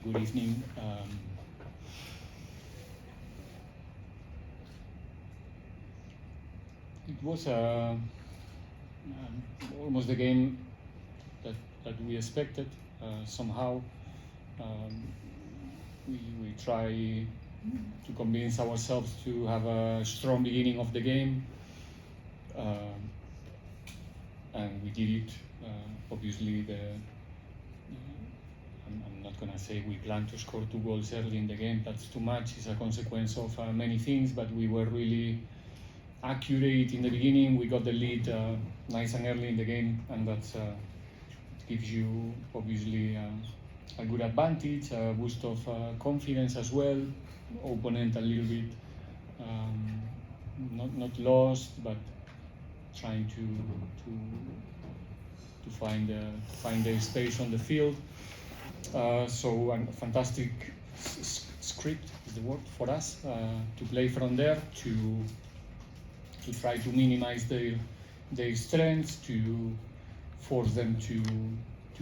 Good evening. It was almost the game that we expected. Somehow, we try to convince ourselves to have a strong beginning of the game, and we did it. Obviously, I'm not gonna say we plan to score 2 goals early in the game. That's too much. It's a consequence of many things, but we were really accurate in the beginning. We got the lead nice and early in the game, and that gives you obviously a good advantage, a boost of confidence as well. Opponent a little bit not lost, but trying to find the space on the field. So a fantastic script is the word for us to play from there, to try to minimize their strengths, to force them to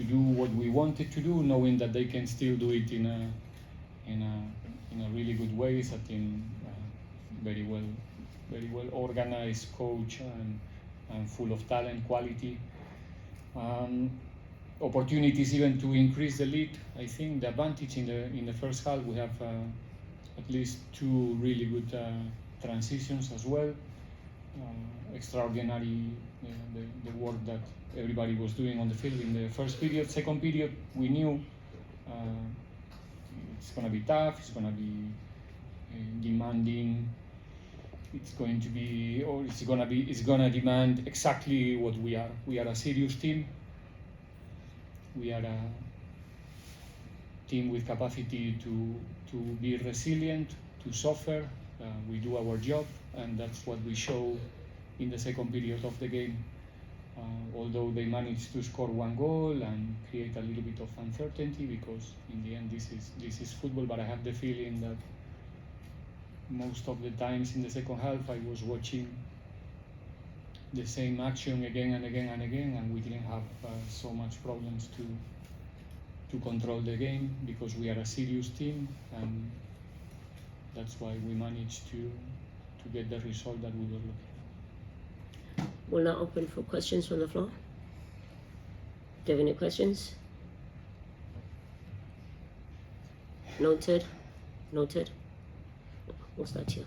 do what we wanted to do, knowing that they can still do it in a really good way. It's a team very well organized, coach, and full of talent, quality. Opportunities even to increase the lead. I think the advantage in the first half, we have at least 2 really good transitions as well. Extraordinary the work that everybody was doing on the field in the first period. Second period, we knew it's going to be tough, it's going to be demanding, it's going to demand exactly what we are. We are a serious team. We are a team with capacity to be resilient, to suffer. We do our job, and that's what we show in the second period of the game. Although they managed to score 1 goal and create a little bit of uncertainty, because in the end this is football. But I have the feeling that most of the times in the second half I was watching the same action again and again and again, and we didn't have so much problems to control the game, because we are a serious team, and that's why we managed to get the result that we were looking at. We'll now open for questions from the floor. Do you have any questions? Noted. We'll start here.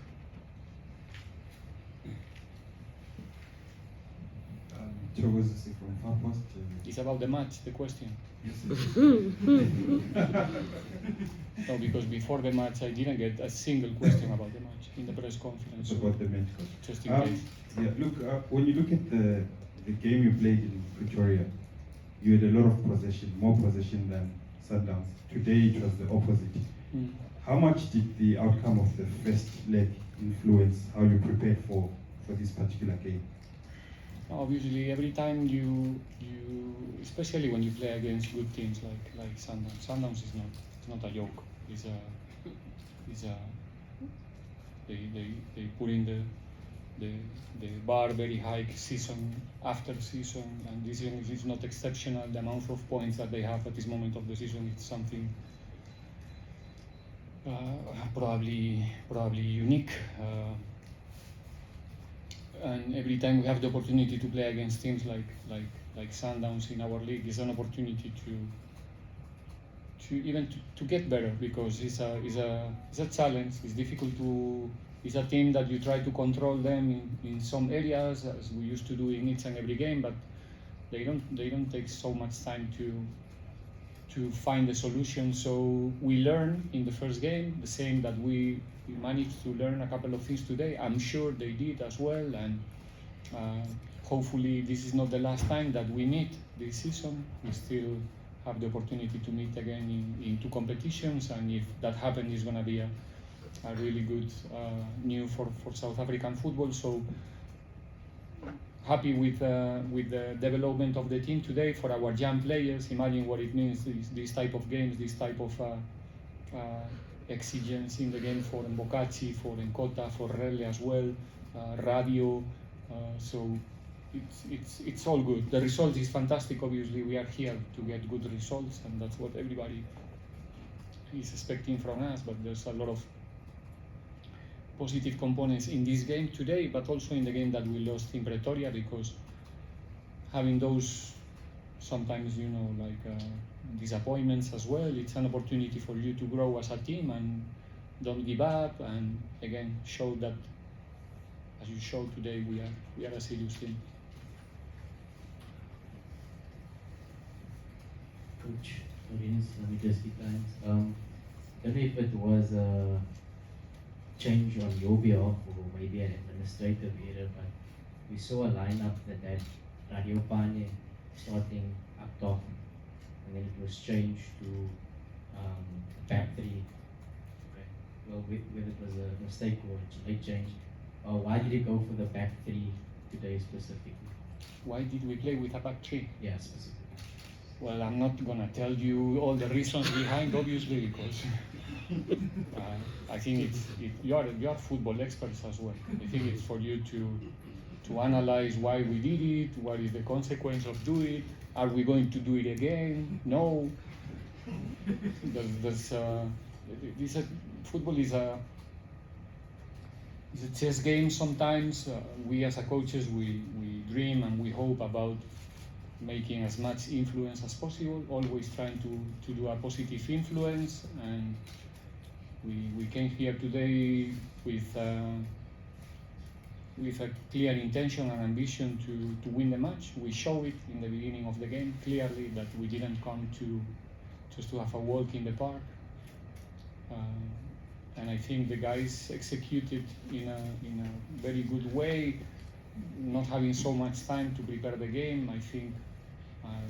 From Far Post. It's about the match, the question. Yes. No, because before the match I didn't get a single question about the match in the press conference. It's about the match. Just in case. Yeah, look, when you look at the game you played in Pretoria, you had a lot of possession, more possession than Sundowns. Today it was the opposite. How much did the outcome of the first leg influence how you prepared for this particular game? Obviously, every time you especially when you play against good teams like Sundowns. Sundowns is not a joke. They put in the bar very high season after season, and this year is not exceptional. The amount of points that they have at this moment of the season is something probably unique. And every time we have the opportunity to play against teams like Sundowns in our league, is an opportunity to get better, because it's a challenge. It's difficult it's a team that you try to control them in some areas, as we used to do in each and every game, but they don't take so much time to find the solution. So we learn in the first game the same that we managed to learn a couple of things today. I'm sure they did as well, and hopefully this is not the last time that we meet this season. We still have the opportunity to meet again in 2 competitions, and if that happens, it's going to be a really good news for South African football. So happy with the development of the team today for our young players. Imagine what it means, this type of games, this type of exigence in the game for Mbokatsi, for Nkota, for Rele as well, Radio. So it's all good. The result is fantastic. Obviously, we are here to get good results, and that's what everybody is expecting from us, but there's a lot of positive components in this game today, but also in the game that we lost in Pretoria, because having those sometimes, disappointments as well, it's an opportunity for you to grow as a team and don't give up, and again show that, as you showed today, we are a serious team. Coach, Marines, Mamelodi Sundowns. I don't know if it was a change on your behalf or maybe an administrative error, but we saw a lineup that had Radio Pane starting up top, and then it was changed to back three. Okay. Well, whether it was a mistake or a late change, why did you go for the back three today specifically? Why did we play with a back three? Yeah, specifically. Well, I'm not gonna tell you all the reasons behind, obviously, because I think you are football experts as well. I think it's for you to analyze why we did it, what is the consequence of doing it, are we going to do it again? No. Football is a chess game sometimes. We as a coaches, we dream and we hope about making as much influence as possible, always trying to do a positive influence, and we came here today with a clear intention and ambition to win the match. We show it in the beginning of the game clearly that we didn't come just to have a walk in the park, and I think the guys executed in a very good way, not having so much time to prepare the game. I think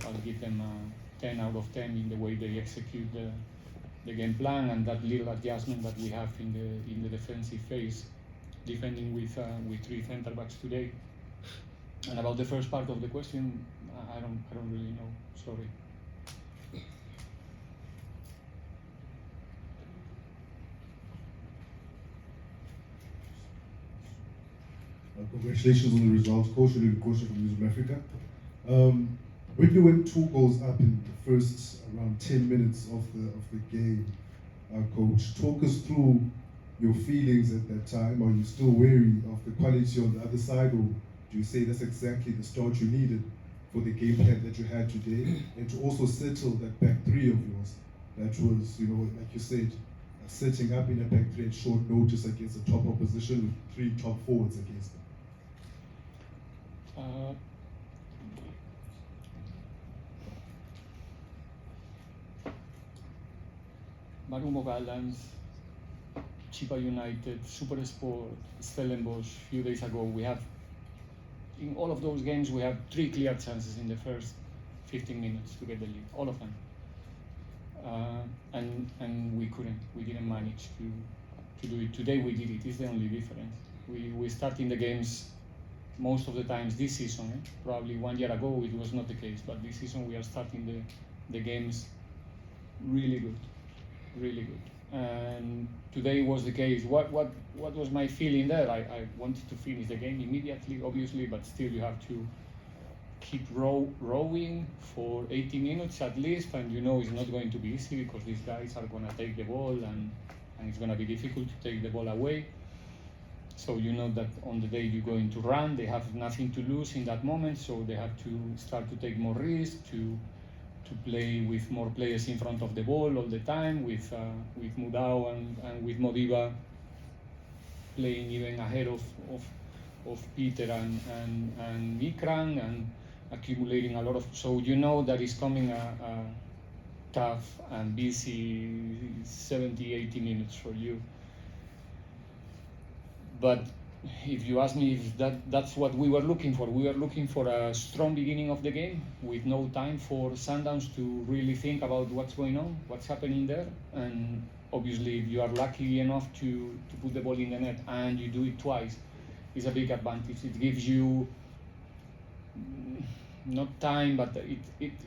I'll give them a 10 out of 10 in the way they execute the game plan and that little adjustment that we have in the defensive phase, defending with three center backs today. And about the first part of the question, I don't really know. Sorry. Congratulations on the results, Coach from South Africa. When you went 2 goals up in the first around 10 minutes of the game, Coach, talk us through your feelings at that time. Are you still wary of the quality on the other side, or do you say that's exactly the start you needed for the game plan that you had today, and to also settle that back three of yours that was, like you said, setting up in a back three at short notice against a top opposition with 3 top forwards against them? Marumo Gallants, Chipa United, Supersport, Stellenbosch, a few days ago, in all of those games, we have 3 clear chances in the first 15 minutes to get the lead, all of them. And we didn't manage to do it. Today we did it, it's the only difference. We start in the games most of the times this season, probably 1 year ago it was not the case, but this season we are starting the games really good. And today was the case. What was my feeling there? I wanted to finish the game immediately, obviously, but still you have to keep rowing for 80 minutes at least, and it's not going to be easy because these guys are going to take the ball and it's going to be difficult to take the ball away. So you know that on the day you're going to run, they have nothing to lose in that moment, so they have to start to take more risks, to play with more players in front of the ball all the time, with Mudau and with Modiba playing even ahead of Peter and Mikrang, and accumulating a lot of. So that is coming a tough and busy 70-80 minutes for you. But if you ask me if that's what we were looking for, we were looking for a strong beginning of the game with no time for Sundowns to really think about what's going on, what's happening there. And obviously, if you are lucky enough to put the ball in the net and you do it twice, it's a big advantage. It gives you not time, but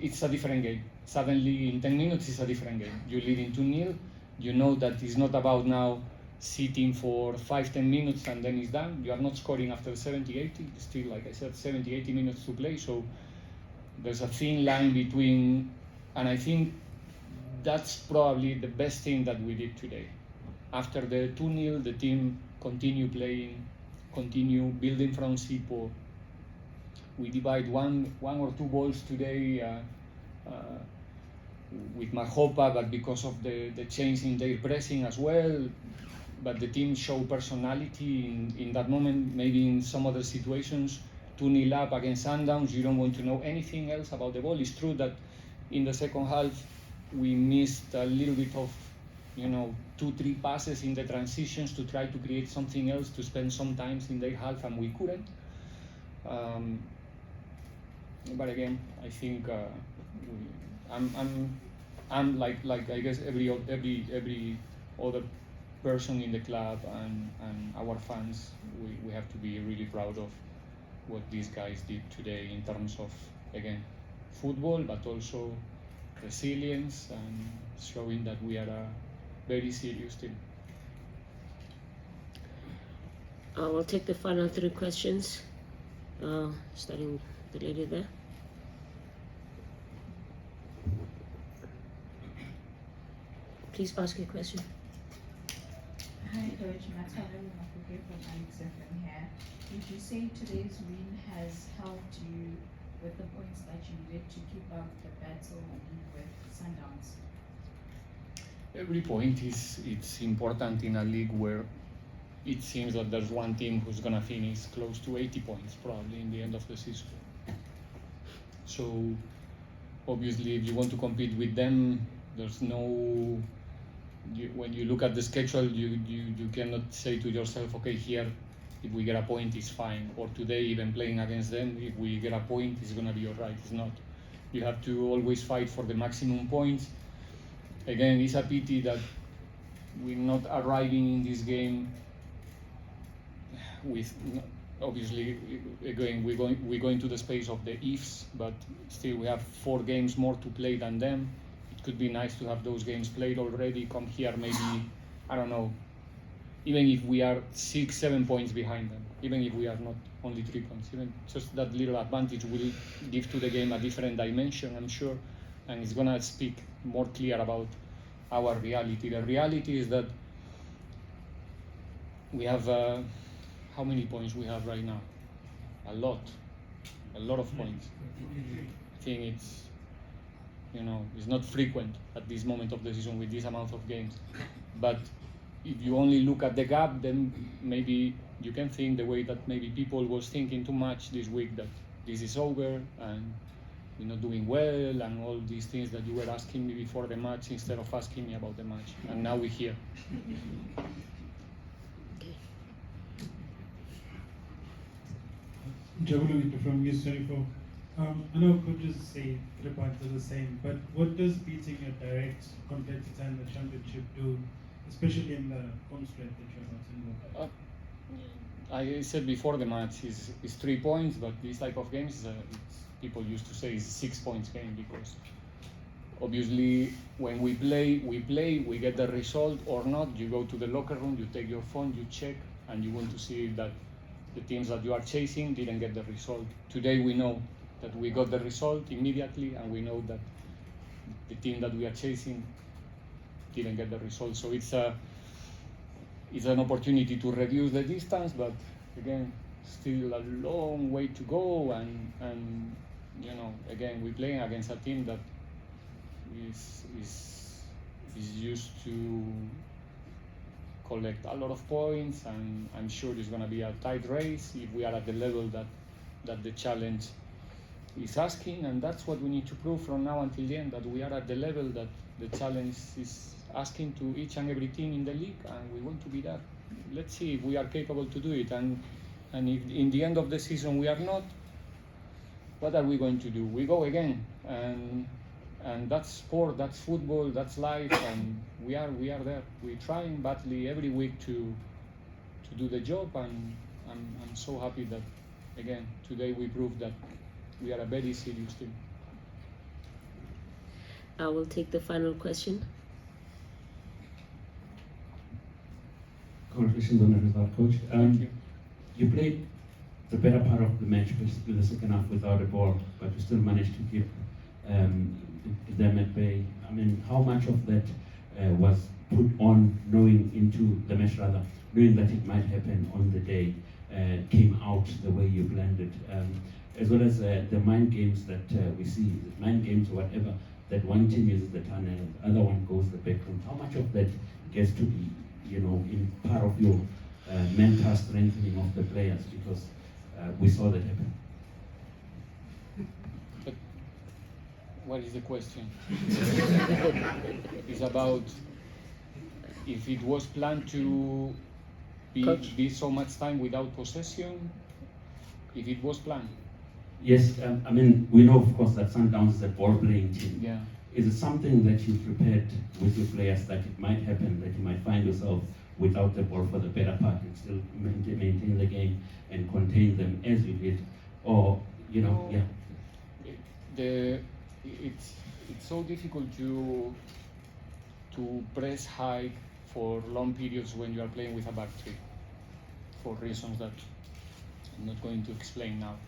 it's a different game. Suddenly, in 10 minutes, it's a different game. You're leading 2-0. You know that it's not about now sitting for 5-10 minutes and then it's done. You are not scoring after 70-80. Still, like I said, 70-80 minutes to play. So there's a thin line between, and I think that's probably the best thing that we did today. After the 2-0, the team continue playing, continue building from Sipo. We divide one or two balls today with Mahopa, but because of the change in their pressing as well. But the team showed personality in that moment. Maybe in some other situations, 2-0 up against Sundowns, you don't want to know anything else about the ball. It's true that in the second half we missed a little bit of, 2-3 passes in the transitions to try to create something else, to spend some time in their half, and we couldn't. But again, I think I'm like I guess every other person in the club and our fans. We have to be really proud of what these guys did today in terms of, again, football, but also resilience and showing that we are a very serious team. We'll take the final 3 questions, starting with the lady there. Please ask your question. Hi, Coach. Matsala Mafuke from Alex FM here. Would you say today's win has helped you with the points that you needed to keep up the battle with Sundowns? Every point it's important in a league where it seems that there's one team who's gonna finish close to 80 points probably in the end of the season. So obviously, if you want to compete with them, there's no. When you look at the schedule, you cannot say to yourself, okay, here, if we get a point, it's fine. Or today, even playing against them, if we get a point, it's gonna be all right. It's not. You have to always fight for the maximum points. Again, it's a pity that we're not arriving in this game with, obviously, again, we're going to the space of the ifs, but still we have 4 games more to play than them. It could be nice to have those games played already, come here maybe, I don't know, even if we are 6-7 points behind them, even if we are not only 3 points, even just that little advantage will give to the game a different dimension, I'm sure, and it's gonna speak more clear about our reality. The reality is that we have, how many points we have right now? A lot of points. I think it's, it's not frequent at this moment of the season with this amount of games. But if you only look at the gap, then maybe you can think the way that maybe people was thinking too much this week, that this is over and we're not doing well and all these things that you were asking me before the match instead of asking me about the match. And now we're here. Jabulowita from News 24. I know coaches say 3 points are the same, but what does beating a direct competitor in the championship do, especially in the home stretch that you're about to involve? I said before the match is 3 points, but this type of games, people used to say it's 6 points game, because obviously when we play, we get the result or not. You go to the locker room, you take your phone, you check, and you want to see that the teams that you are chasing didn't get the result. Today we know that we got the result immediately, and we know that the team that we are chasing didn't get the result. So it's an opportunity to reduce the distance, but again, still a long way to go. And again, we're playing against a team that is used to collect a lot of points, and I'm sure it's going to be a tight race if we are at the level that the challenge is asking, and that's what we need to prove from now until the end, that we are at the level that the challenge is asking to each and every team in the league, and we want to be there. Let's see if we are capable to do it, and if in the end of the season we are not, what are we going to do? We go again, and that's sport, that's football, that's life, and we are there. We're trying badly every week to do the job, and I'm so happy that, again, today we proved that we are a very serious team. I will take the final question. Congratulations on the result, Coach. Thank you. You played the better part of the match, basically the second half, without a ball, but you still managed to keep them at bay. I mean, how much of that was put on knowing into the match, rather, knowing that it might happen on the day, came out the way you planned it, as well as the mind games that we see, mind games or whatever, that one team uses the tunnel, the other one goes the back room. How much of that gets to be, in part of your mental strengthening of the players, because we saw that happen? But what is the question? It's about if it was planned to be so much time without possession, if it was planned. Yes, I mean, we know, of course, that Sundowns is a ball-playing team. Yeah. Is it something that you prepared with your players that it might happen, that you might find yourself without the ball for the better part and still maintain the game and contain them as you did? Or, yeah. It's so difficult to press high for long periods when you are playing with a back three, for reasons that I'm not going to explain now.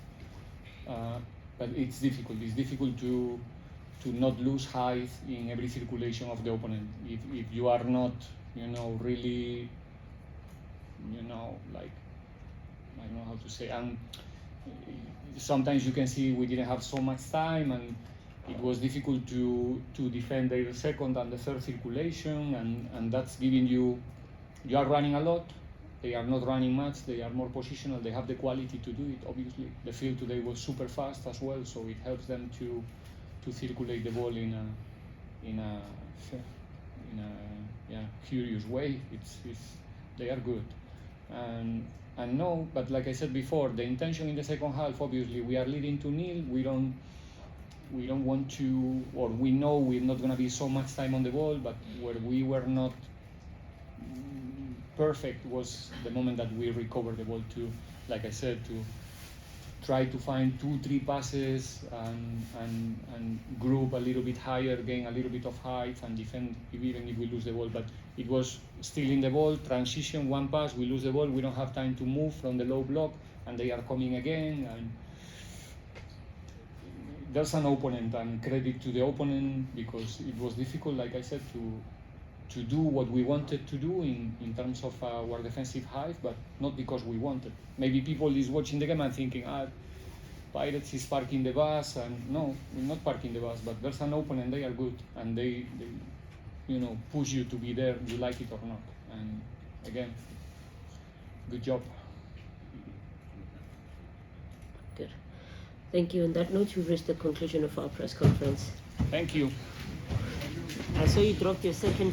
But it's difficult. It's difficult to not lose height in every circulation of the opponent. If you are not, really, like, I don't know how to say. Sometimes you can see we didn't have so much time, and it was difficult to defend their second and the third circulation, and that's giving you are running a lot. They are not running much, they are more positional, they have the quality to do it, obviously. The field today was super fast as well, so it helps them to circulate the ball in a curious way. They are good. And no, but like I said before, the intention in the second half, obviously, we are leading 2-0, we don't want to, or we know we're not going to be so much time on the ball, but where we were not perfect was the moment that we recovered the ball to, like I said, to try to find 2-3 passes and group a little bit higher, gain a little bit of height and defend even if we lose the ball. But it was still in the ball, transition, one pass, we lose the ball, we don't have time to move from the low block, and they are coming again. And there's an opponent, and credit to the opponent, because it was difficult, like I said, to do what we wanted to do in terms of our defensive height, but not because we wanted. Maybe people is watching the game and thinking, Pirates is parking the bus, and no, we're not parking the bus, but there's an opponent, they are good, and they push you to be there, you like it or not. And again, good job. Good. Thank you. On that note, we've reached the conclusion of our press conference. Thank you. I saw you dropped your second